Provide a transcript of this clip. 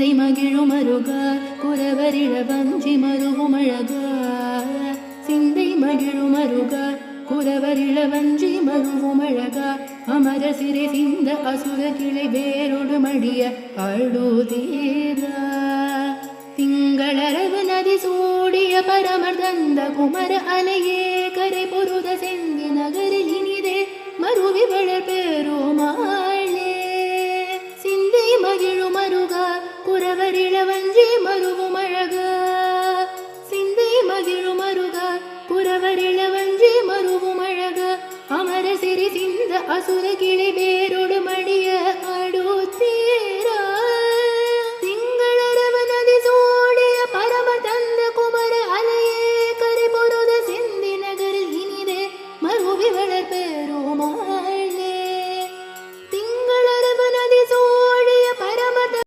சிந்தை மகிழும் அருக குரவரிழ வஞ்சி மருவும் அழக சிந்தை மகிழும் அருக குரவரிழ வஞ்சி மருவும் அழக அமர சிறை சிந்த அசுர கிளை வேரோடு மடிய அழுதீரா திங்களரவு நதி சூடிய பரமர் தந்த குமர அலையே கரை பொருத செந்தி நகரில் இனிதே மருவி வளர் பெருமாளே சிந்தை மகிழும் அருக குரவரிழ வஞ்சி மருவும் அழக சிந்தை மகிழும் அருக குரவரிழ வஞ்சி மருவும் அழக அமர சிறி சிந்த அசுர கிளை வேரோடு மடிய